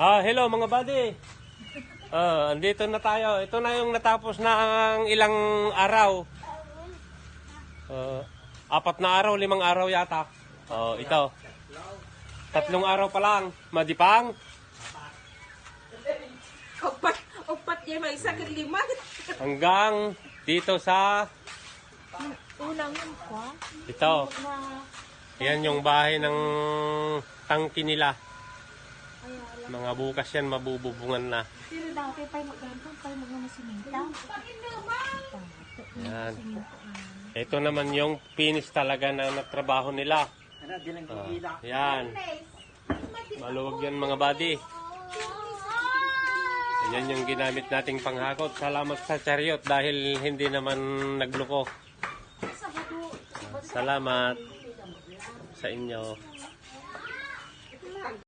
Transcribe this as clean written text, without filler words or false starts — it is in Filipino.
Hello mga buddy. Andito na tayo. Ito na yung natapos ng ilang araw. 4 na araw, 5 araw yata. Ito. 3 araw pa lang. Madipang. Upat niya may isa ka 5. Hanggang dito sa Unang kwa. ito. Yan yung bahay ng tangki nila. Mga bukas yan, mabububungan na. Pero dati pa magganto, pa magmamasimenta. Yan. Ito naman yung finish talaga na natrabaho nila. Yan. Maluwag yan mga buddy. Yan yung ginamit nating panghakot. Salamat sa chariot dahil hindi naman nagluko. Salamat sa inyo.